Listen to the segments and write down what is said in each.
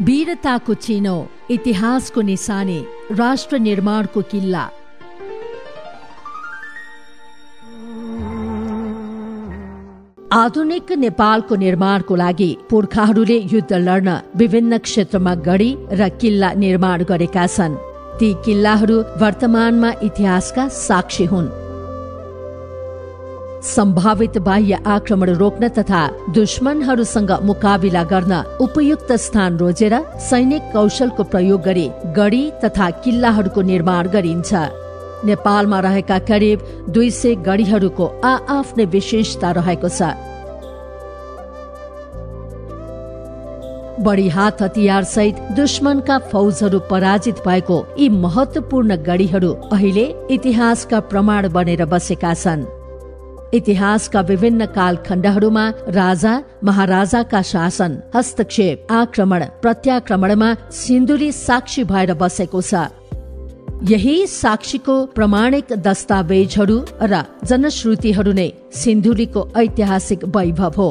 वीरताको चिनो, इतिहासको निशानी, राष्ट्र निर्माणको किल्ला। आधुनिक नेपालको निर्माणको लागि पुर्खाहरूले युद्ध लड्न विभिन्न क्षेत्रमा गढी र किल्ला निर्माण गरेका छन्। ती किल्लाहरू वर्तमानमा इतिहासका साक्षी हुन्। सम्भावित बाह्य आक्रमण रोक्न तथा दुश्मनहरूसँग मुकाबिला गर्न उपयुक्त स्थान रोजेर सैनिक कौशलको प्रयोग गरी गढी तथा किल्लाहरूको निर्माण गरिन्छ। नेपालमा रहेका करिब 200 गढीहरूको आआफ्नै विशेषता रहेको छ। बढी हात हतियार सहित दुश्मनका फौजहरू पराजित भएको यी महत्वपूर्ण गढीहरू अहिले इतिहासका प्रमाण बनेर बसेका छन्। इतिहासका विभिन्न कालखण्डहरूमा राजा महाराजाका शासन, हस्तक्षेप, आक्रमण, प्रत्याक्रमणमा सिन्धुली साक्षी भएर बसेको छ। यही साक्षीको प्रमाणिक दस्तावेजहरू र जनश्रुतिहरू नै सिन्धुलीको ऐतिहासिक वैभव हो।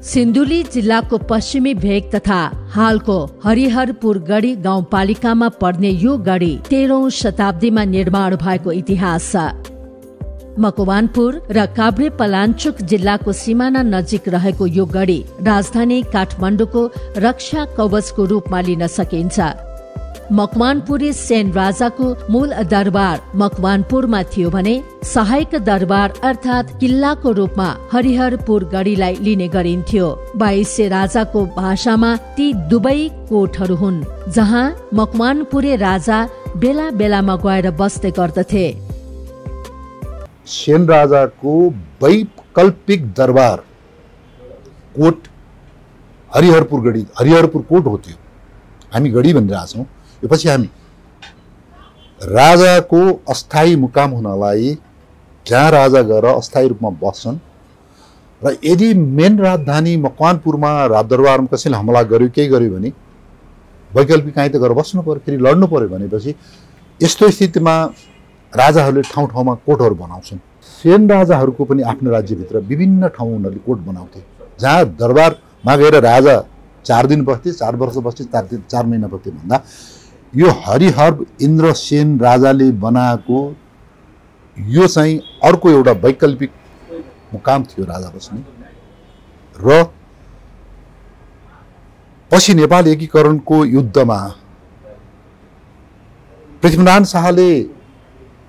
सिन्धुली जिल्लाको पश्चिमी भेग तथा हालको हरिहरपुर गढी गाउँपालिकामा पर्ने यो गढी 13औं शताब्दीमा निर्माण भएको इतिहास छ। मकवानपुर र काभ्रेपलाञ्चोक जिल्लाको सिमाना नजिक रहेको यो गढी राजधानी काठमाडौँको रक्षा कवचको रूपमा लिन सकिन्छ। मकवानपुरी सेन राजाको मूल दरबार मकवानपुरमा थियो भने सहायक दरबार अर्थात् किल्लाको रूपमा हरिहरपुर गढीलाई लिने गरिन्थ्यो। 2200 राजाको भाषामा ती दुवै कोटहरू हुन् जहाँ मकवानपुरे राजा बेला बेलामा गएर बस्दै गर्दथे। सेन राजाको वैकल्पिक दरबार कोट हरिहरपुर गढी, हरिहरपुर कोट हो त्यो। हामी गढी भनिरहेका छौँ। यो पछि हामी राजाको अस्थायी मुकाम हुनलाई जहाँ राजा गएर अस्थायी रूपमा बस्छन् र यदि मेन राजधानी मकवानपुरमा राजदरबारमा कसैले हमला गर्यो, केही गर्यो भने वैकल्पिक कहीँ त गएर बस्नु पर्यो, फेरि लड्नु पर्यो भनेपछि यस्तो स्थितिमा राजाहरूले ठाउँ ठाउँमा कोटहरू बनाउँछन्। सेन राजाहरूको पनि आफ्नो राज्यभित्र विभिन्न ठाउँ उनीहरूले कोट बनाउँथे जहाँ दरबारमा गएर राजा 4 दिन बस्थे, 4 वर्ष बस्थे, 4 महिना बस्थे भन्दा यो हरिहर इन्द्र सेन राजाले बनाएको यो चाहिँ अर्को एउटा वैकल्पिक मुकाम थियो राजा बस्ने। र पछि नेपाल एकीकरणको युद्धमा पृथ्वीनारायण शाहले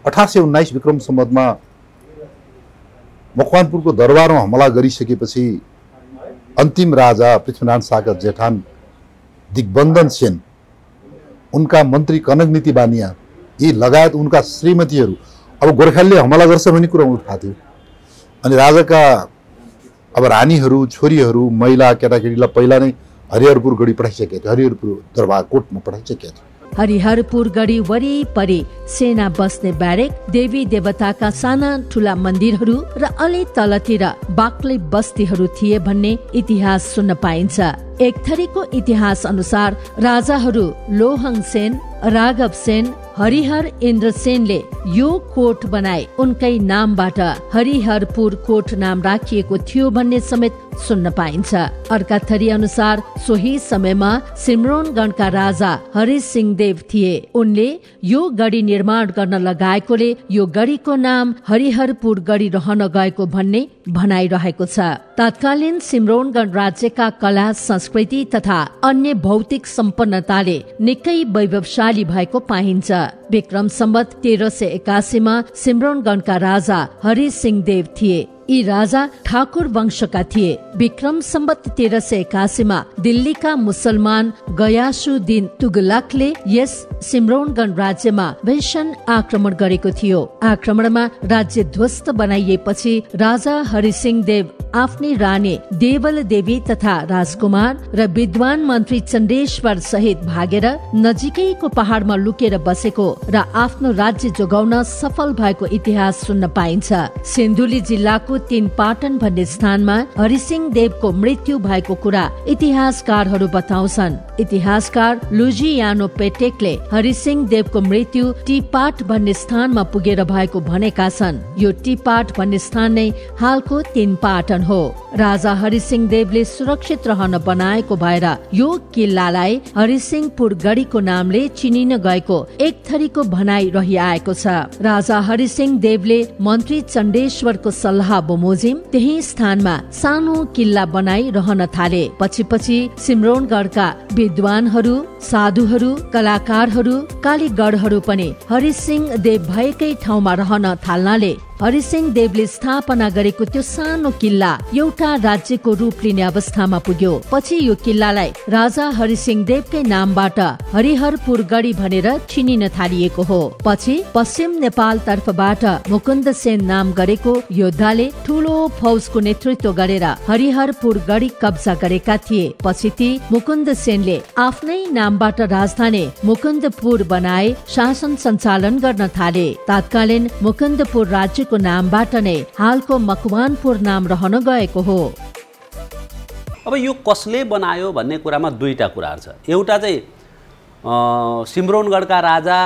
1819 विक्रम सम्वतमा मकवानपुरको दरबारमा हमला गरिसकेपछि अन्तिम राजा पृथ्वीनारायण शाहका जेठान दिग्बन्धन सेन, उनका मन्त्री कनकनीति बानिया यी लगायत उनका श्रीमतीहरू अब गोर्खालीले हमला गर्छ भन्ने कुरा उठ थाहा थियो। अनि राजाका अब रानीहरू, छोरीहरू, महिला, केटाकेटीलाई पहिला नै हरिहरपुर गढी पठाइसकेका थियो, हरिहरपुर दरबार कोटमा पठाइसकेका थियो। हरिहरपुर गढी वरिपरि सेना बस्ने ब्यारेक, देवी देवताका साना ठुला मन्दिरहरू र अलि तलतिर बाक्लै बस्तीहरू थिए भन्ने इतिहास सुन्न पाइन्छ। एक थरीको इतिहास अनुसार राजाहरू लोहङ सेन, राघव सेन, हरिहर इन्द्र सेनले यो कोट बनाए उनकै नामबाट हरिहरपुर कोट नाम राखिएको थियो भन्ने समेत सुन्न पाइन्छ। अर्का थरी अनुसार सोही समयमा सिम्रोनगढका राजा हरिसिंहदेव थिए। उनले यो गढी निर्माण गर्न लगाएकोले यो गढीको नाम हरिहरपुर गढी रहन गएको भन्ने भनाइरहेको छ। तत्कालीन सिम्रोनगढ राज्यका कला, संस्कृति तथा अन्य भौतिक सम्पन्नताले निकै वैभवशाली भएको पाइन्छ। विक्रम सम्वत 1381 मा सिम्रोनगढका राजा हरिसिंहदेव थिए। यी राजा ठाकुर वंशका थिए। विक्रम सम्वत 1381 मा दिल्लीका मुसलमान गयासुद्दीन तुगलकले यस सिम्रोनगढ राज्यमा भीषण आक्रमण गरेको थियो। आक्रमणमा राज्य ध्वस्त बनाइएपछि राजा हरिसिंहदेव आफ्नी रानी देवल देवी तथा राजकुमार र विद्वान मन्त्री चण्डेश्वर सहित भागेर नजिकैको पहाडमा लुकेर बसेको र आफ्नो राज्य जोगाउन सफल भएको इतिहास सुन्न पाइन्छ। सिन्धुली जिल्लाको हालको 3 पाटन भन्ने स्थानमा हरिसिंह देवको मृत्यु भएको कुरा इतिहासकारहरू बताउँछन्। इतिहासकार लुजियानो पेटेकले हरिसिंह देवको मृत्यु टिपाट भन्ने स्थानमा पुगेर भएको भनेका छन्। यो टिपाट भन्ने स्थान नै हालको 3 पाटन हो। राजा हरिसिंह देवले सुरक्षित रहन बनाएको भएर यो किल्लालाई हरिसिंहपुर गढीको नामले चिनिन गएको एक थरीको भनाइ रहिआएको छ। राजा हरिसिंह देवले मन्त्री चण्डेश्वरको सल्लाह बमोजिम त्यही स्थानमा सानो किल्ला बनाई रहन थाले। पछि सिम्रोनगढका विद्वानहरू, साधुहरू, कलाकारहरू, कालीगढहरू पनि हरिसिंह देव भएकै ठाउँमा रहन थाल्नाले हरिसिंह देवले स्थापना गरेको त्यो सानो किल्ला एउटा राज्यको रूप लिने अवस्थामा पुग्यो। पछि यो किल्लालाई राजा हरिसिंह देवकै नामबाट हरिहरपुर गढी भनेर चिनिन थालिएको हो। पछि पश्चिम नेपाल तर्फबाट मुकुन्द सेन नाम गरेको योद्धाले ठूलो फौजको नेतृत्व गरेर हरिहरपुर गढी कब्जा गरेका थिए। पछि ती मुकुन्द सेनले आफ्नै नामबाट राजधानी मुकुन्दपुर बनाए शासन सञ्चालन गर्न थाले। तत्कालीन मुकुन्दपुर राज्यको नामबाट नै हालको मकवानपुर नाम रहन गएको हो। अब यो कसले बनायो भन्ने कुरामा दुईटा कुराहरू छ। एउटा चाहिँ सिम्रोनगढका राजा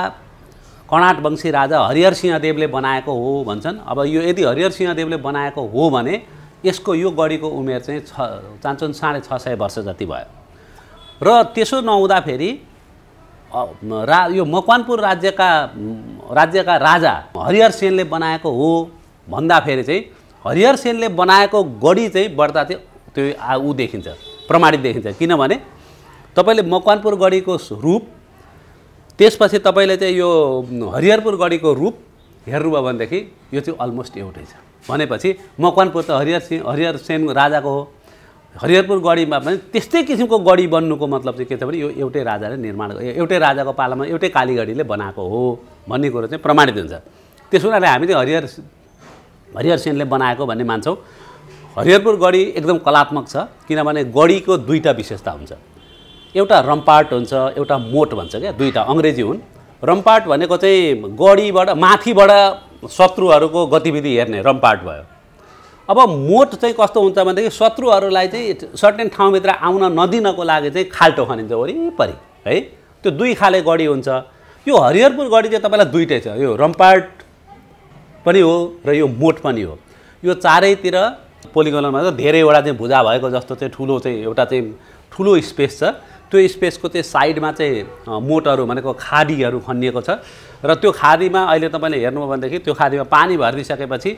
कर्णाट वंशी राजा हरिहर सिंहदेवले बनाएको हो भन्छन्। अब यो यदि हरिहर सिंहदेवले बनाएको हो भने यसको यो गढीको उमेर चाहिँ चान्चुन 650 वर्ष जति भयो र त्यसो नहुँदाखेरि यो मकवानपुर राज्यका राजा हरिहर सेनले बनाएको हो भन्दाखेरि चाहिँ हरिहर सेनले बनाएको गढी चाहिँ बढ्दा चाहिँ त्यो ऊ देखिन्छ, प्रमाणित देखिन्छ। किनभने तपाईँले मकवानपुर गढीको रूप त्यसपछि तपाईँले चाहिँ यो हरिहरपुर गढीको रूप हेर्नुभयो भनेदेखि यो चाहिँ अलमोस्ट एउटै छ। भनेपछि मकवानपुर त हरिहर सेन राजाको हो, हरिहरपुर गढीमा पनि त्यस्तै किसिमको गढी बन्नुको मतलब चाहिँ के छ भने यो एउटै राजाले निर्माण एउटै राजाको पालामा एउटै कालीगढीले बनाएको हो भन्ने कुरो चाहिँ प्रमाणित हुन्छ। त्यसो हुनाले हामी चाहिँ हरिहर सेनले बनाएको भन्ने मान्छौँ। हरिहरपुर गढी एकदम कलात्मक छ किनभने गढीको दुईटा विशेषता हुन्छ। एउटा रम्पार्ट हुन्छ, एउटा मोट भन्छ क्या, दुईटा अङ्ग्रेजी हुन्। रम्पार्ट भनेको चाहिँ गढीबाट माथिबाट शत्रुहरूको गतिविधि हेर्ने रम्पार्ट भयो। अब मोट चाहिँ कस्तो हुन्छ भनेदेखि शत्रुहरूलाई चाहिँ सर्टेन ठाउँभित्र आउन नदिनको लागि चाहिँ खाल्टो खनिन्छ वरिपरि है। त्यो दुई खाले गढी हुन्छ। यो हरिहरपुर गढी चाहिँ तपाईँलाई दुईटै छ, यो रम्पार्ट पनि हो र यो मोट पनि हो। यो चारैतिर पोलिगोनलमा धेरैवटा चाहिँ भुजा भएको जस्तो चाहिँ एउटा चाहिँ ठुलो स्पेस छ। त्यो स्पेसको चाहिँ साइडमा चाहिँ मोटहरू भनेको खाडीहरू खनिएको छ र त्यो खाडीमा अहिले तपाईँले हेर्नुभयो भनेदेखि त्यो खाडीमा पानी भरिदिइसकेपछि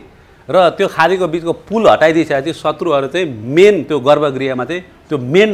र त्यो खाडीको बिचको पुल हटाइदिइसकेपछि शत्रुहरू चाहिँ मेन त्यो गर्भगृहमा चाहिँ त्यो मेन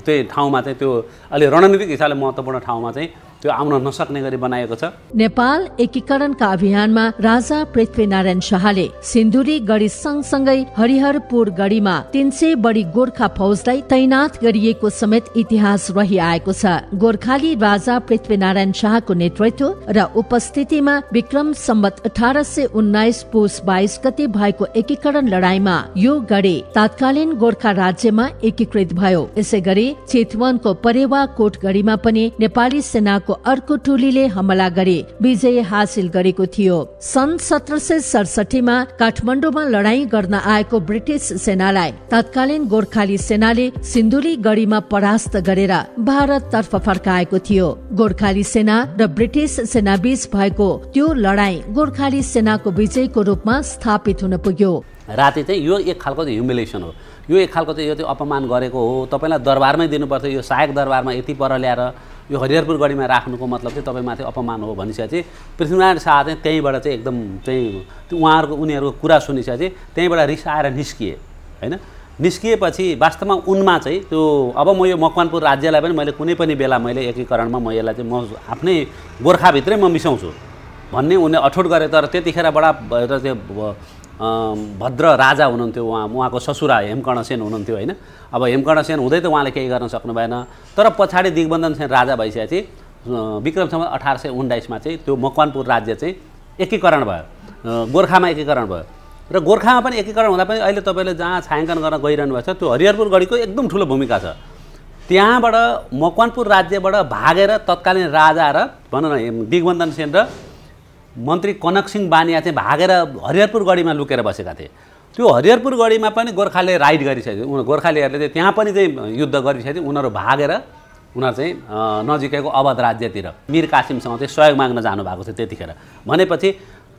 चाहिँ ठाउँमा चाहिँ त्यो अलि रणनीतिक हिसाबले महत्त्वपूर्ण ठाउँमा चाहिँ त्यो आउन नसक्ने गरी बनाएको छ। नेपाल एकीकरणका अभियानमा राजा पृथ्वीनारायण शाहले सिन्धुली गढी सँगसँगै हरिहरपुर गढीमा 300 बढी गोर्खा फौजलाई तैनाथ गरिएको समेत इतिहास रहिआएको छ। गोर्खाली राजा पृथ्वीनारायण शाहको नेतृत्व र उपस्थितिमा विक्रम सम्वत 1819 पुस 22 गते भएको एकीकरण लडाईँमा यो गढी तत्कालीन गोर्खा राज्यमा एकीकृत भयो। यसै गरी चितवनको परेवा कोट गढीमा पनि नेपाली सेनाको अर्को टोलीले हमला गरी विजय हासिल गरेको थियो। सन् 1767 मा काठमाडौँमा लडाईँ गर्न आएको ब्रिटिस सेनालाई तत्कालीन गोर्खाली सेनाले सिन्धुली गढीमा परास्त गरेर भारत तर्फ फर्काएको थियो। गोर्खाली सेना र ब्रिटिस सेना बीच भएको त्यो लडाईँ गोर्खाली सेनाको विजयको रूपमा स्थापित हुन पुग्यो। राति चाहिँ यो एक खालको ह्युमिलेसन हो, यो एक खालको चाहिँ यो चाहिँ अपमान गरेको हो। तपाईँलाई दरबारमै दिनुपर्छ, यो सहायक दरबारमा यति पर ल्याएर यो हरिहरपुर गढीमा राख्नुको मतलब चाहिँ तपाईँमाथि अपमान हो भनिसकेपछि पृथ्वीनारायण शाह चाहिँ त्यहीँबाट चाहिँ एकदम चाहिँ उनीहरूको कुरा सुनिसकेपछि त्यहीँबाट रिसाएर निस्किए होइन। निस्किएपछि वास्तवमा उनमा चाहिँ त्यो अब म यो मकवानपुर राज्यलाई पनि मैले कुनै पनि बेला मैले एकीकरणमा म यसलाई चाहिँ म आफ्नै गोर्खाभित्रै म मिसाउँछु भन्ने उनले अठोट गरे। तर त्यतिखेर एउटा त्यो भद्र राजा हुनुहुन्थ्यो, उहाँको ससुरा हेमकर्णसेन हुनुहुन्थ्यो होइन। अब हेमकर्णसेन हुँदै त उहाँले केही गर्न सक्नु भएन। तर पछाडि दिग्बन्धन सेन राजा भइसकेपछि विक्रम सम्वत 1819 मा चाहिँ त्यो मकवानपुर राज्य चाहिँ एकीकरण भयो, गोर्खामा एकीकरण भयो। र गोर्खामा पनि एकीकरण हुँदा पनि अहिले तपाईँले जहाँ छायाङ्कन गर्न गइरहनु भएको छ त्यो हरिहरपुर गढीको एकदम ठुलो भूमिका छ। त्यहाँबाट मकवानपुर राज्यबाट भागेर तत्कालीन राजा र भनौँ न दिग्बन्धन सेन र मन्त्री कनक सिंह बानिया चाहिँ भागेर हरिहरपुर गढीमा लुकेर बसेका थिए। त्यो हरिहरपुर गढीमा पनि गोर्खाले राइड गरिसक्यो। गोर्खालीहरूले चाहिँ त्यहाँ पनि चाहिँ युद्ध गरिसक्यो। उनीहरू भागेर उनीहरू चाहिँ नजिकैको अवध राज्यतिर मीर कासिमसँग चाहिँ सहयोग माग्न जानुभएको थियो त्यतिखेर। भनेपछि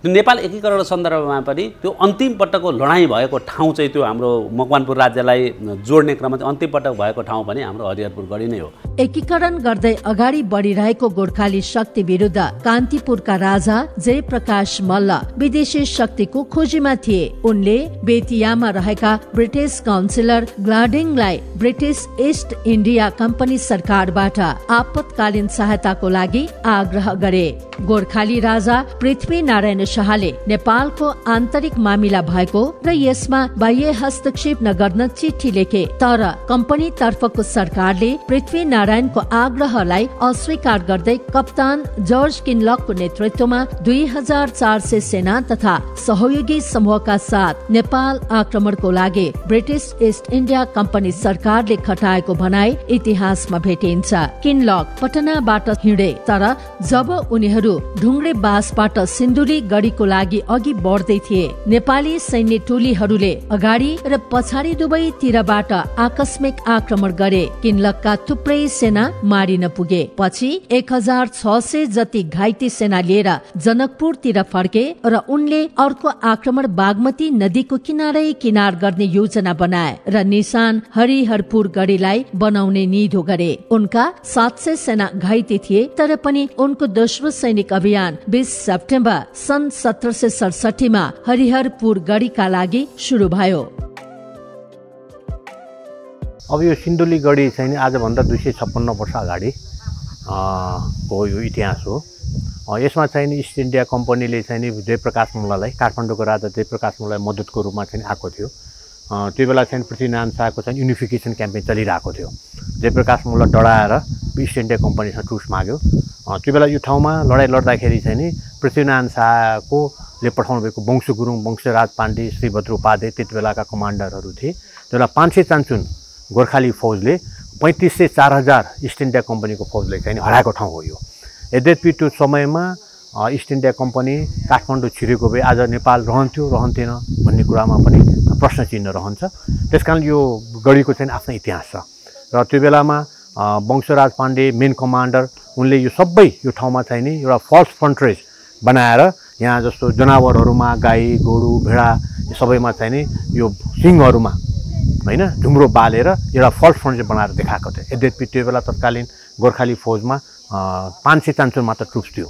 नेपाल एकीकरण सन्दर्भमा पनि त्यो अन्तिम पटकको लडाइँ भएको ठाउँ चाहिँ त्यो हाम्रो मकवानपुर राज्यलाई जोड्ने क्रममा चाहिँ अन्तिम पटक भएको ठाउँ पनि हाम्रो हरिहरपुर गढी नै हो। एकीकरण गर्दै अगाडि बढिरहेको गोर्खाली शक्ति विरुद्ध कान्तिपुरका राजा जयप्रकाश मल्ल विदेशी शक्तिको खोजीमा थिए। उनले बेतियामा रहेका ब्रिटिश काउन्सिलर ग्लाडिङलाई ब्रिटिश ईस्ट इन्डिया कम्पनी सरकारबाट आपतकालीन सहायताको लागि आग्रह गरे। गोर्खाली राजा पृथ्वी नारायण शाहले नेपालको आन्तरिक मामिला भएको र यसमा बाह्य हस्तक्षेप नगर्न चिठी लेखे, तर कम्पनी तर्फको सरकारले पृथ्वी नारायणको आग्रहलाई अस्वीकार गर्दै कप्तान जर्ज किनलकको नेतृत्वमा 2400 सेना तथा सहयोगी समूहका साथ नेपाल आक्रमणको लागि ब्रिटिश ईस्ट इन्डिया कम्पनी सरकारले खटाएको भनाई इतिहासमा भेटिन्छ। किनलक पटनाबाट हिँडे, तर जब उनीहरू ढुङ्ग्रे बासबाट सिन्धुली गढीको लागि अघि बढ्दै थिए, नेपाली सैन्य टोलीहरूले अगाडि र पछाडि दुवैतिरबाट आकस्मिक आक्रमण गरे। किनलकका थुप्रै सेना मारिन पुगे। पछि 1600 जति घाइते सेना लिएर जनकपुरतिर फर्के र उनले अर्को आक्रमण बागमती नदीको किनार गर्ने योजना बनाए र निशान हरिहरपुर गढीलाई बनाउने निधो गरे। उनका 700 सेना घाइते थिए, तर पनि उनको दोस्रो सैनिक अभियान 20 सेप्टेम्बर सन् 1767 मा हरिहरपुर गढीका लागि सुरु भयो। अब यो सिन्धुली गढी चाहिँ आजभन्दा 256 वर्ष अगाडि को यो इतिहास हो। यसमा चाहिँ इस्ट इन्डिया कम्पनीले चाहिँ जयप्रकाश मल्ललाई, काठमाडौँको राजा जयप्रकाश मल्ललाई मद्दतको रूपमा चाहिँ आएको थियो। त्यो बेला चाहिँ पृथ्वीनारायण शाहको चाहिँ युनिफिकेसन क्याम्पेन चलिरहेको थियो। जयप्रकाश मल्ल डराएर इस्ट इन्डिया कम्पनीसँग ट्रुस माग्यो। त्यो बेला यो ठाउँमा लडाइँ लड्दाखेरि चाहिँ पृथ्वीनारायण शाहले पठाउनु भएको वंश गुरुङ, वंशराज पाण्डे, श्रीभद्र उपाध्याय त्यति बेलाका कमान्डरहरू थिए। त्यो बेला 500 चान्चुन गोर्खाली फौजले 3500 से 4000 इस्ट इन्डिया कम्पनीको फौजले चाहिँ हराएको ठाउँ हो यो। यद्यपि त्यो समयमा इस्ट इन्डिया कम्पनी काठमाडौँ छिरेको भए आज नेपाल रहन्थ्यो रहन्थेन भन्ने कुरामा पनि प्रश्न चिन्ह रहन्छ। त्यसकारण यो गढीको चाहिँ आफ्नो इतिहास छ र त्यो बेलामा वंशराज पाण्डे मेन कमान्डर, उनले यो सबै यो ठाउँमा चाहिँ नि एउटा फल्स फ्रन्ट्रेज बनाएर यहाँ जस्तो जनावरहरूमा गाई गोरु भेडा सबैमा चाहिँ नि यो सिङहरूमा हैन ढुङ्ग्रो बालेर एउटा फल्स फ्रन्ट्रेज बनाएर देखाएको थियो। यद्यपि त्यो बेला तत्कालीन गोर्खाली फौजमा 500 चान्चुन मात्र ट्रुप्स थियो।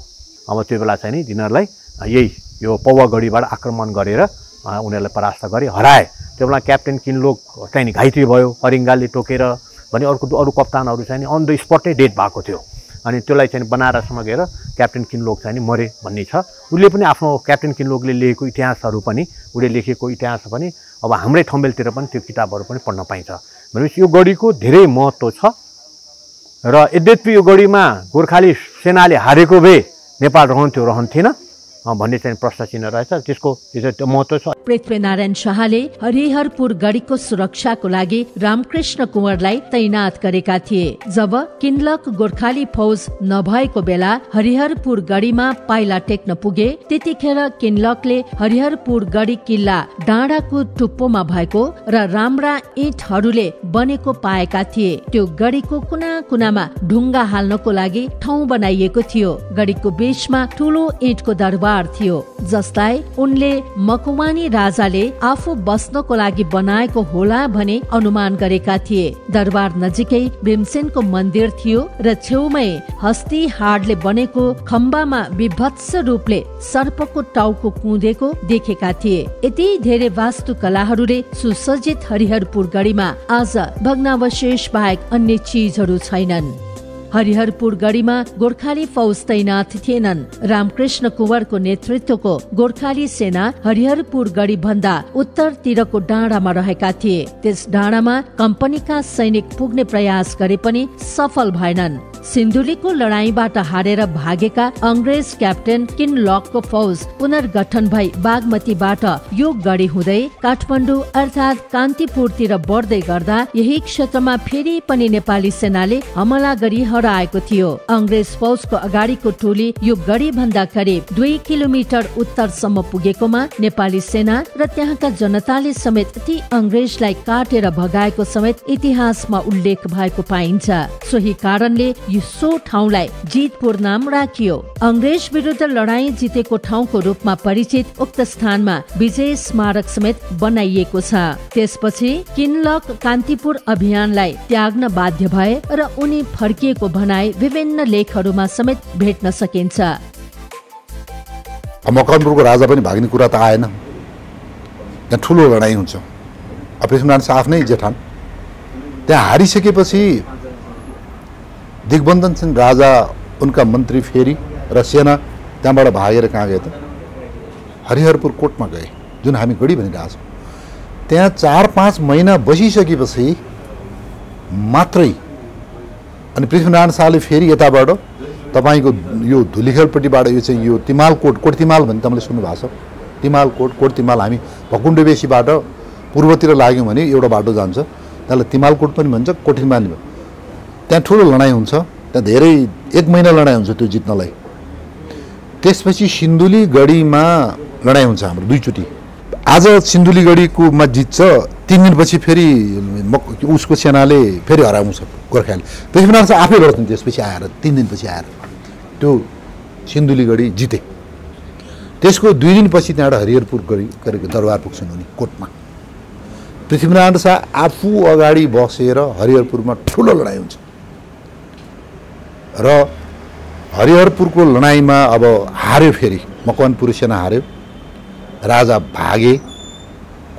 अब त्यो बेला चाहिँ नि तिनीहरूलाई यही यो पौवा गढीबाट आक्रमण गरेर उनीहरूलाई परास्त गरे, हराए। त्यो बेला क्याप्टेन किनलोक चाहिँ नि घाइते भयो, अरिङ्गालले टोकेर भने अरू कप्तानहरू चाहिँ अन द स्पटै डेड भएको थियो। अनि त्यसलाई चाहिँ बनारसमा गएर क्याप्टेन किनलोक चाहिँ मरे भन्ने छ। उसले पनि आफ्नो क्याप्टेन किनलोकले लेखेको इतिहासहरू पनि, उसले लेखेको इतिहास पनि अब हाम्रै ठम्बेलतिर पनि त्यो किताबहरू पनि पढ्न पाइन्छ। भनेपछि यो गढीको धेरै महत्त्व छ र यद्यपि यो गढीमा गोर्खाली सेनाले हारेको भए नेपाल रहन्थेन भन्ने चाहिँ प्रश्न चिन्ह रहेछ। त्यसको महत्त्व छ। पृथ्वीनारायण शाहले हरिहरपुर गढीको सुरक्षाको लागि रामकृष्ण कुँवरलाई तैनात गरेका थिए। जब किनलक गोर्खाली फौज नभएको बेला हरिहरपुर गढीमा पाइला टेक्न पुगे, त्यतिखेर किनलकले हरिहरपुर गढी किल्ला डाँडाको टुप्पोमा भएको र राम्रा इँटहरूले बनेको पाएका थिए। त्यो गढीको कुना कुनामा ढुङ्गा हाल्नको लागि ठाउँ बनाइएको थियो। गढीको बीचमा ठूलो इँटको दरबार थियो, जसलाई उनले मकवानी राजाले आफू बस्नको लागि बनाएको होला भने अनुमान गरेका थिए। दरबार नजिकै भीमसेनको मन्दिर थियो र छेउमै हस्ती हाडले बनेको खम्बामा विभत्स रूपले सर्पको टाउको कुँदेको देखेका थिए। यति धेरै वास्तुकलाहरूले सुसज्जित हरिहरपुर गढीमा आज भग्नावशेष बाहेक अन्य चिजहरू छैनन्। हरिहरपुर गढीमा गोर्खाली फौज तैनात थिएनन्। रामकृष्ण कुँवरको नेतृत्वको गोर्खाली सेना हरिहरपुर गढी भन्दा उत्तरतिरको डाँडामा रहेका थिए। त्यस डाँडामा कम्पनीका सैनिक पुग्ने प्रयास गरे पनि सफल भएनन्। सिन्धुलीको लडाईँबाट हारेर भागेका अंग्रेज क्याप्टेन किनलकको फौज पुनर्गठन भई बागमतीबाट यो गढी हुँदै काठमाडौँ अर्थात् कान्तिपुरतिर बढ्दै गर्दा यही क्षेत्रमा फेरि पनि नेपाली सेनाले हमला गरी हराएको थियो। अंग्रेज फौजको अगाडिको टोली यो गढी भन्दा करिब 2 किलोमिटर उत्तरसम्म पुगेकोमा नेपाली सेना र त्यहाँका जनताले समेत ती अंग्रेजलाई काटेर भगाएको समेत इतिहासमा उल्लेख भएको पाइन्छ। सोही कारणले सो ठाउँलाई जितपुर नाम राखियो। अंग्रेज विरुद्ध लडाईँ जितेको ठाउँको रूपमा परिचित उक्त स्थानमा विजय स्मारक समेत बनाइएको छ। त्यसपछि किनलक कान्तिपुर अभियानलाई त्याग्न बाध्य भए र उनी फर्किएको भनाई विभिन्न लेखहरूमा समेत भेट्न सकिन्छ। मकवानपुरको राजा पनि भाग्ने कुरा त आएन, त्यहाँ ठुलो लडाईँ हुन्छ। पृथ्वीनारायण शाह आफ्नै जेठान त्यहाँ हारिसकेपछि दिग्बन्धन सिंह राजा, उनका मन्त्री फेरि र सेना त्यहाँबाट भागेर कहाँ गए त? हरिहरपुर कोटमा गए, जुन हामी गढी भनिरहेछौँ। त्यहाँ 4-5 महिना बसिसकेपछि मात्रै अनि पृथ्वीनारायण शाहले फेरि यताबाट तपाईँको यो धुलीखेलपट्टिबाट यो चाहिँ यो तिमालकोट, कोटतिमाल भन्ने तपाईँले सुन्नुभएको छ। तिमालकोट, कोटतिमाल, हामी भकुण्डेबेसीबाट पूर्वतिर लाग्यौँ भने एउटा बाटो जान्छ, त्यसलाई तिमालकोट पनि भन्छ, कोटतिमाल पनि। त्यहाँ ठुलो लडाइँ हुन्छ, त्यहाँ धेरै 1 महिना लडाइँ हुन्छ त्यो जित्नलाई। त्यसपछि सिन्धुली गढीमा लडाइँ हुन्छ हाम्रो 2 चोटि। आज सिन्धुली गढीकोमा जित्छ, 3 दिनपछि फेरि उसको सेनाले फेरि हराउँछ गोर्खाले। पृथ्वीनारायण शाह आफै गर्छन् त्यसपछि आएर, 3 दिनपछि आएर त्यो सिन्धुली गढी जिते। त्यसको 2 दिनपछि त्यहाँबाट हरिहरपुर गरेको दरबार पुग्छन् उनी कोटमा। पृथ्वीनारायण शाह आफू अगाडि बसेर हरिहरपुरमा ठुलो लडाइँ हुन्छ र हरिहरपुरको लडाइँमा अब हार्यो, फेरि मकवानपुर सेना हार्यो, राजा भागे,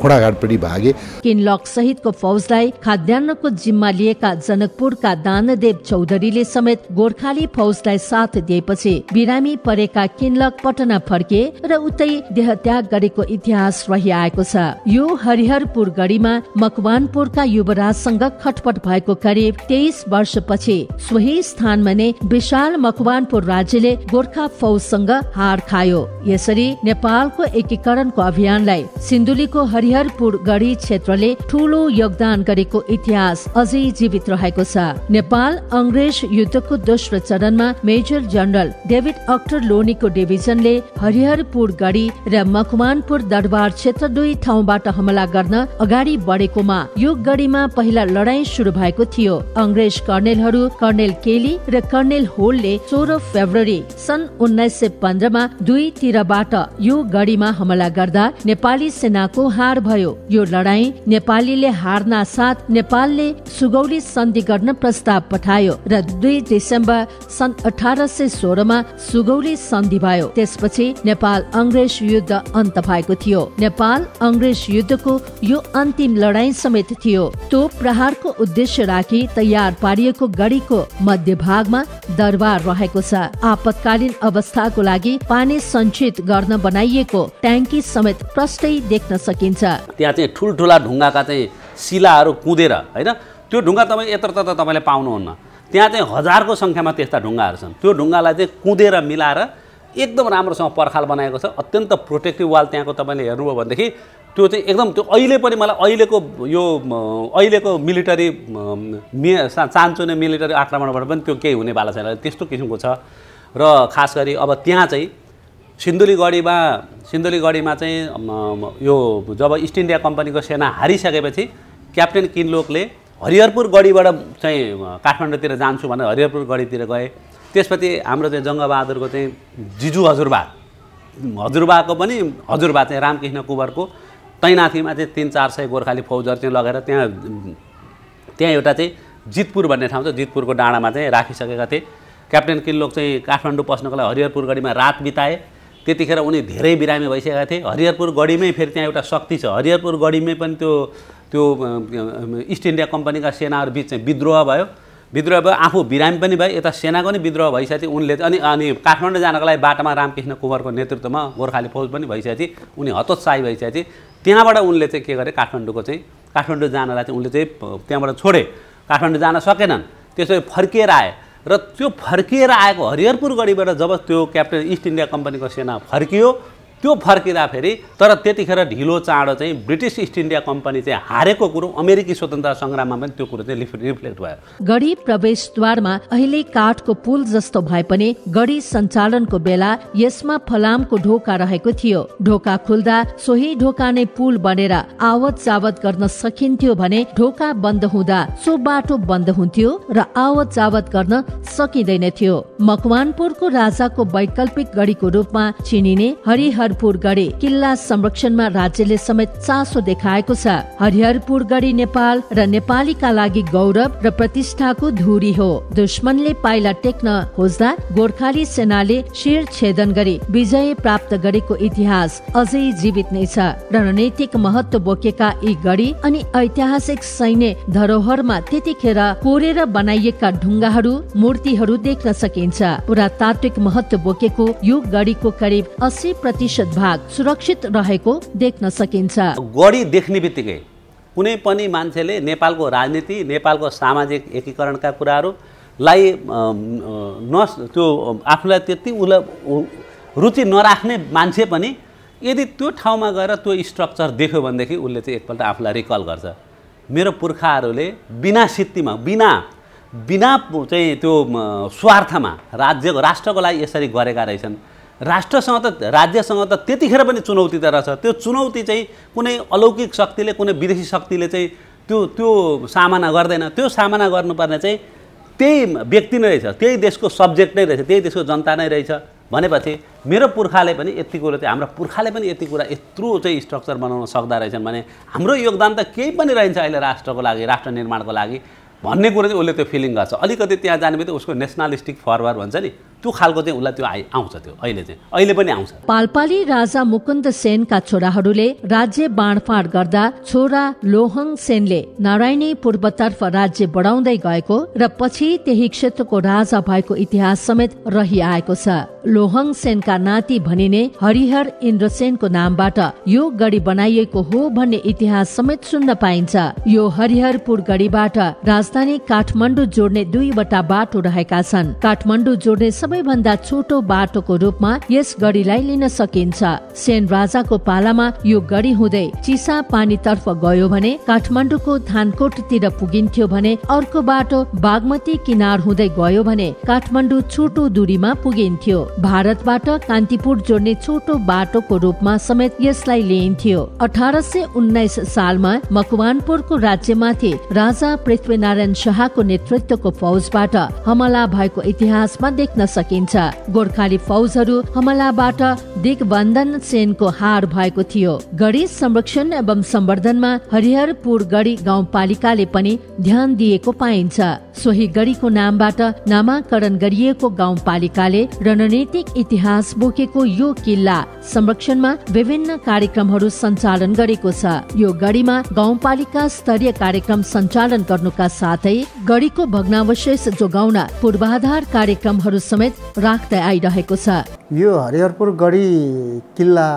खोडाघाटपट्टि भागे। किनलक सहितको फौजलाई खाद्यान्नको जिम्मा लिएका जनकपुरका दानदेव चौधरीले समेत गोर्खाली फौजलाई साथ दिएपछि बिरामी परेका किनलक पटना फर्के र उतै देहत्याग गरेको इतिहास रहिआएको छ। यो हरिहरपुर गढीमा मकवानपुरका युवराजसँग खटपट भएको करिब 23 वर्षपछि सोही स्थानमा नै विशाल मकवानपुर राज्यले गोर्खा फौजसँग हार खायो। यसरी नेपालको एकीकरणको अभियानलाई सिन्धुलीको हरिहरपुर गढी क्षेत्रले ठूलो योगदान गरेको इतिहास अझै जीवित रहेको छ। नेपाल अंग्रेज युद्धको दोस्रो चरणमा मेजर जनरल डेभिड अक्टरलोनीको डिभिजनले हरिहरपुर गढी र मकवानपुर दरबार क्षेत्र 2 ठाउँबाट हमला गर्न अगाडि बढेकोमा यो गढीमा पहिला लडाईँ सुरु भएको थियो। अंग्रेज कर्णेलहरू कर्णेल केली र कर्णेल होलले 16 फेब्रुअरी सन् 1915 मा 2 तिरबाट यो गढीमा हमला गर्दा नेपाली सेनाको हार भयो। यो लडाईँ नेपालीले हार्ना साथ नेपालले सुगौली सन्धि गर्न प्रस्ताव पठायो र 2 डिसेम्बर सन् 1816 मा सुगौली सन्धि भयो। त्यसपछि नेपाल अंग्रेज युद्ध अन्त भएको थियो। नेपाल अंग्रेज युद्धको यो अन्तिम लडाईँ समेत थियो। तोप प्रहारको उद्देश्य राखी तयार पारिएको गढीको मध्यभागमा दरबार रहेको छ। आपतकालीन अवस्थाको लागि पानी सञ्चित गर्न बनाइएको ट्याङ्की समेत प्रष्टै देख्न सकिन्छ। त्यहाँ चाहिँ ठुल्ठुला ढुङ्गाका चाहिँ शिलाहरू कुदेर, होइन, त्यो ढुङ्गा तपाईँ यत्रतत्र तपाईँले पाउनुहुन्न। त्यहाँ चाहिँ हजारको सङ्ख्यामा त्यस्ता ढुङ्गाहरू छन्। त्यो ढुङ्गालाई चाहिँ कुदेर मिलाएर एकदम राम्रोसँग पर्खाल बनाएको छ। अत्यन्त प्रोटेक्टिभ वाल त्यहाँको तपाईँले हेर्नुभयो भनेदेखि त्यो चाहिँ एकदम त्यो अहिले पनि मलाई अहिलेको मिलिटरी चान्चुने मिलिटरी आक्रमणबाट पनि त्यो केही हुनेवाला छैन, त्यस्तो किसिमको छ। र खास गरी अब त्यहाँ चाहिँ सिन्धुली गढीमा चाहिँ यो जब इस्ट इन्डिया कम्पनीको सेना हारिसकेपछि क्याप्टेन किनलोकले हरिहरपुर गढीबाट चाहिँ काठमाडौँतिर जान्छु भनेर हरिहरपुर गढीतिर गए। त्यसपछि हाम्रो चाहिँ जङ्गबहादुरको चाहिँ जिजु हजुरबाको पनि हजुरबा चाहिँ रामकृष्ण कुँवरको तैनाथीमा चाहिँ 300-400 गोर्खाली फौजहरू चाहिँ लगेर त्यहाँ एउटा चाहिँ जितपुर भन्ने ठाउँ छ, जितपुरको डाँडामा चाहिँ राखिसकेका थिए। क्याप्टेन किनलोक चाहिँ काठमाडौँ पस्नको लागि हरिहरपुर गढीमा रात बिताए। त्यतिखेर उनी धेरै बिरामी भइसकेका थिए। हरिहरपुर गढीमै फेरि त्यहाँ एउटा शक्ति छ। हरिहरपुर गढीमै पनि त्यो इस्ट इन्डिया कम्पनीका सेनाहरू बिच चाहिँ विद्रोह भयो। आफू बिरामी पनि भए, यता सेनाको पनि विद्रोह भइसकेपछि उनले अनि काठमाडौँ जानको लागि बाटोमा रामकृष्ण कुँवरको नेतृत्वमा गोर्खाली फौज पनि भइसकेपछि उनी हतोत्साही भइसकेपछि त्यहाँबाट उनले चाहिँ के गरे, काठमाडौँ जानलाई चाहिँ उनले चाहिँ त्यहाँबाट छोडे। काठमाडौँ जान सकेनन्, त्यसरी फर्किएर आए र त्यो फर्किएर आएको हरिहरपुर गढीबाट जब त्यो क्याप्टेन इस्ट इन्डिया कम्पनीको सेना फर्कियो, त्यो फर्किँदाखेरि तर त्यतिखेर ढिलो चाँडो चाहिँ ब्रिटिस इस्ट इन्डिया कम्पनी चाहिँ हारेको कुरो अमेरिकी स्वतन्त्रता सङ्ग्राममा पनि त्यो कुरो चाहिँ रिफ्लेक्ट भयो। गढी प्रवेशद्वारमा अहिले काठको पुल जस्तो भए पनि गढी सञ्चालनको बेला यसमा फलामको ढोका रहेको थियो। ढोका खुल्दा सोही ढोका नै पुल बनेर आवत जावत गर्न सकिन्थ्यो भने ढोका बन्द हुँदा सो बाटो बन्द हुन्थ्यो र आवत जावत गर्न सकिँदैन थियो। मकवानपुरको राजाको वैकल्पिक गढीको रूपमा चिनिने हरिहरपुर गढी किल्ला संरक्षणमा राज्यले समेत चासो देखाएको छ। हरिहरपुर गढी नेपाल र नेपालीका लागि गौरव र प्रतिष्ठाको धुरी हो। दुश्मनले पाइला टेक्न खोज्दा गोर्खाली सेनाले शिर छेदन गरी विजय प्राप्त गरेको इतिहास अझै जीवित नै छ। रणनीतिक महत्व बोकेका यी गढी अनि ऐतिहासिक सैन्य धरोहरमा त्यतिखेर कोरेर बनाइएका ढुङ्गाहरू मूर्तिहरू देख्न सकिन्छ। पुरातात्विक महत्व बोकेको यो गढीको करिब 80% भाग सुरक्षित रहेको देख्न सकिन्छ। गढी देख्ने बित्तिकै कुनै पनि मान्छेले नेपालको राजनीति, नेपालको सामाजिक एकीकरणका कुराहरूलाई त्यो आफूलाई त्यति रुचि नराख्ने मान्छे पनि यदि त्यो ठाउँमा गएर त्यो स्ट्रक्चर देख्यो भनेदेखि उसले चाहिँ एकपल्ट आफूलाई रिकल गर्छ। मेरो पुर्खाहरूले बिना सित्तीमा बिना चाहिँ त्यो स्वार्थमा राष्ट्रको लागि यसरी गरेका रहेछन्। राष्ट्रसँग त राज्यसँग त त्यतिखेर पनि चुनौती त रहेछ। त्यो चुनौती चाहिँ कुनै अलौकिक शक्तिले, कुनै विदेशी शक्तिले चाहिँ त्यो सामना गर्दैन। त्यो सामना गर्नुपर्ने चाहिँ त्यही व्यक्ति नै रहेछ, त्यही देशको सब्जेक्ट नै रहेछ, त्यही देशको जनता नै रहेछ भनेपछि मेरो पुर्खाले पनि यति कुरो चाहिँ हाम्रो पुर्खाले पनि यति कुरा यत्रो चाहिँ स्ट्रक्चर बनाउन सक्दा रहेछन् भने हाम्रो योगदान त केही पनि रहन्छ अहिले राष्ट्रको लागि, राष्ट्र निर्माणको लागि भन्ने कुरो चाहिँ उसले त्यो फिलिङ गर्छ। अलिकति त्यहाँ जाने बित्तिकै उसको नेसनलिस्टिक फरवर्ड भन्छ नि, त्यो खालको चाहिँ उसलाई त्यो आउँछ। त्यो अहिले पनि आउँछ। पाल्पाली राजा मुकुन्द सेनका छोराहरूले राज्य बाँडफाँड गर्दा छोरा लोहङ सेनले नारायणी पूर्वतर्फ राज्य बढाउँदै गएको र पछि त्यही क्षेत्रको राजा भएको इतिहास समेत रहिआएको छ। लोहङ सेनका नाति भनिने हरिहर इन्द्रसेनको नामबाट यो गढी बनाइएको हो भन्ने इतिहास समेत सुन्न पाइन्छ। यो हरिहरपुर गढीबाट राजधानी काठमाडौँ जोड्ने 2वटा बाटो रहेका छन्। काठमाडौँ जोड्ने सबैभन्दा छोटो बाटोको रूपमा यस गढीलाई लिन सकिन्छ। सेन राजाको पालामा यो गढी हुँदै चिसा पानीतर्फ गयो भने काठमाडौँको थानकोटतिर पुगिन्थ्यो भने अर्को बाटो बागमती किनार हुँदै गयो भने काठमाडौँ छोटो दूरीमा पुगिन्थ्यो। भारतबाट कान्तिपुर जोड्ने छोटो बाटोको रूपमा समेत यसलाई लिइन्थ्यो। 1819 सालमा मकवानपुरको राज्यमाथि राजा पृथ्वीनारायण शाहको नेतृत्वको फौजबाट हमला भएको इतिहासमा देख्न सकिन्छ। गोर्खाली फौजहरू हमलाबाट दिग्बन्धन सेनको हार भएको थियो। गढी संरक्षण एवं सम्वर्धनमा हरिहरपुर गढी गाउँपालिकाले पनि ध्यान दिएको पाइन्छ। सोही गढीको नामबाट नामाकरण गरिएको गाउँपालिकाले रणनीतिक इतिहास बोकेको यो किल्ला संरक्षणमा विभिन्न कार्यक्रमहरू सञ्चालन गरेको छ। यो गढीमा गाउँपालिका स्तरीय कार्यक्रम सञ्चालन गर्नुका साथै गढीको भग्नावशेष जोगाउन पूर्वाधार कार्यक्रमहरू समेत राख्दै आइरहेको छ। यो हरिहरपुर गढी किल्ला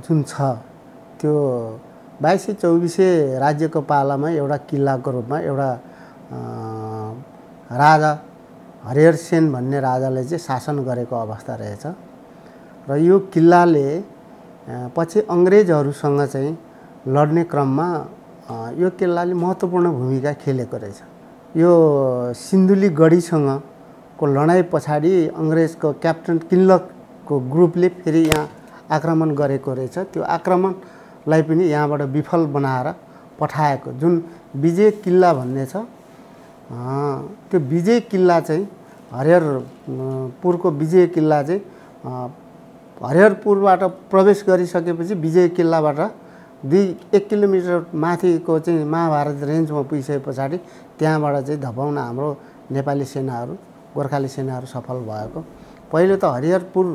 जुन छ त्यो 2200-2400 राज्यको पालामा एउटा किल्लाको रूपमा एउटा राजा हरिहर सेन भन्ने राजाले चाहिँ शासन गरेको अवस्था रहेछ र यो किल्लाले पछि अङ्ग्रेजहरूसँग चाहिँ लड्ने क्रममा यो किल्लाले महत्त्वपूर्ण भूमिका खेलेको रहेछ। यो सिन्धुली गढीसँगको लडाइँ पछाडि अङ्ग्रेजको क्याप्टेन किन्लकको ग्रुपले फेरि यहाँ आक्रमण गरेको रहेछ। त्यो आक्रमणलाई पनि यहाँबाट विफल बनाएर पठाएको जुन विजय किल्ला भन्ने छ, त्यो विजय किल्ला चाहिँ हरिहरपुरको विजय किल्ला चाहिँ हरिहरपुरबाट प्रवेश गरिसकेपछि विजय किल्लाबाट 1 किलोमिटर माथिको चाहिँ महाभारत रेन्जमा पुगिसके पछाडि त्यहाँबाट चाहिँ धपाउन हाम्रो नेपाली सेनाहरू, गोर्खाली सेनाहरू सफल भएको। पहिलो त हरिहरपुर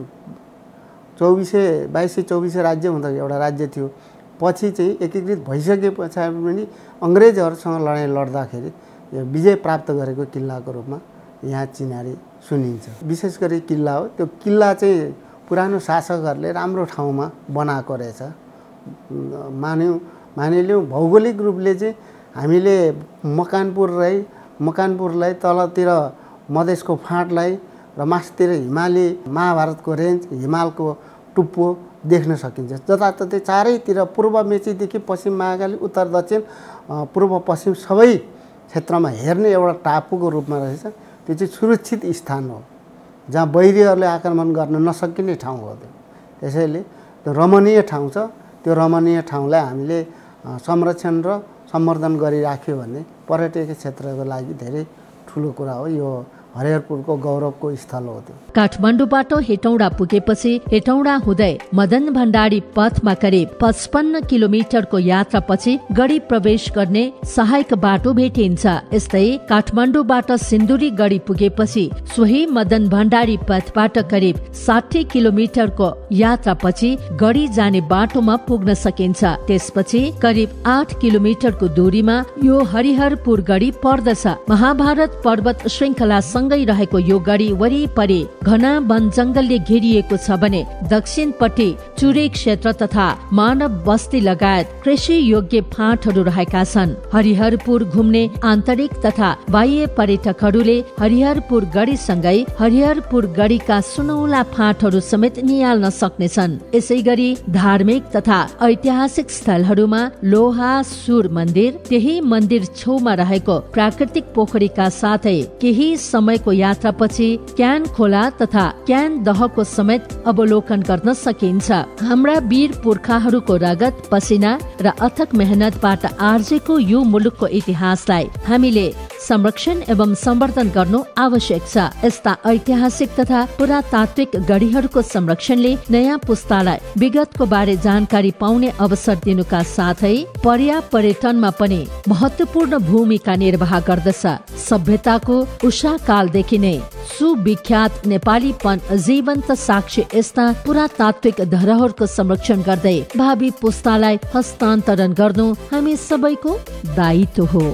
2200 राज्य हुँदा एउटा राज्य थियो। पछि चाहिँ एकीकृत भइसके पछाडि पनि अङ्ग्रेजहरूसँग लडाइँ लड्दाखेरि विजय प्राप्त गरेको किल्लाको रूपमा यहाँ चिनारी सुनिन्छ। विशेष गरी किल्ला हो। त्यो किल्ला चाहिँ पुरानो शासकहरूले राम्रो ठाउँमा बनाएको रहेछ। मानिलिउँ भौगोलिक रूपले चाहिँ हामीले मकवानपुरलाई तलतिर मधेसको फाँटलाई र मास्तिर हिमाली महाभारतको रेन्ज हिमालको टुप्पो देख्न सकिन्छ। जताततै चारैतिर पूर्व मेचीदेखि पश्चिम महाकाली उत्तर दक्षिण पूर्व पश्चिम सबै क्षेत्रमा हेर्ने एउटा टापुको रूपमा रहेछ। त्यो चाहिँ सुरक्षित स्थान हो जहाँ बैरीहरूले आक्रमण गर्न नसकिने ठाउँ हो त्यो। त्यसैले त्यो रमणीय ठाउँ छ। त्यो रमणीय ठाउँलाई हामीले संरक्षण र सम्वर्धन गरिराख्यो भने पर्यटकीय क्षेत्रको लागि धेरै ठुलो कुरा हो। यो हरिहरपुरको गौरवको स्थल हो त्यो। काठमाडौँबाट हेटौडा पुगेपछि हेटौडा हुँदै मदन भण्डारी पथमा करिब 55 किलोमिटरको यात्रापछि गढी प्रवेश गर्ने सहायक बाटो भेटिन्छ। यस्तै काठमाडौँबाट सिन्धुली गढी पुगेपछि सोही मदन भण्डारी पथबाट करिब 60 किलोमिटरको यात्रापछि गढी जाने बाटोमा पुग्न सकिन्छ। त्यसपछि करिब 8 किलोमिटरको दूरीमा यो हरिहरपुर गढी पर्दछ। महाभारत पर्वत श्रृङ्खला सँगै रहेको यो गढी वरिपरि घना वन जंगलले घेरिएको छ भने दक्षिणपट्टि चुरे क्षेत्र तथा मानव बस्ती लगायत कृषि योग्य फाँटहरू रहेका छन्। हरिहरपुर घुम्ने आन्तरिक तथा बाह्य पर्यटकहरूले हरिहरपुर गढीसँगै हरिहरपुर गढीका सुनौला फाँटहरू समेत निहाल्न सक्नेछन्। यसै गरी धार्मिक तथा ऐतिहासिक स्थलहरूमा लोहा सुर मन्दिर, त्यही मन्दिर छेउमा रहेको प्राकृतिक पोखरीका साथै केही समयको यात्रापछि क्यान खोला तथा क्यान दहको समेत अवलोकन गर्न सकिन्छ। हाम्रा वीर पुर्खाहरूको रगत, पसिना र अथक मेहनतबाट आर्जेको यो मुलुकको इतिहासलाई हामीले संरक्षण एवं सम्वर्धन गर्नु आवश्यक छ। यस्ता ऐतिहासिक तथा पुरातात्विक गढीहरूको संरक्षणले नयाँ पुस्तालाई विगतको बारे जानकारी पाउने अवसर दिनुका साथै पर्यटनमा पनि महत्वपूर्ण भूमिका निर्वाह गर्दछ। सभ्यताको उषा कालदेखि नै सुविख्यात नेपालीपन जीवन्त साक्ष्य यस्ता पुरातात्विक धरोहरको संरक्षण गर्दै भावी पुस्तालाई हस्तान्तरण गर्नु हामी सबैको दायित्व हो।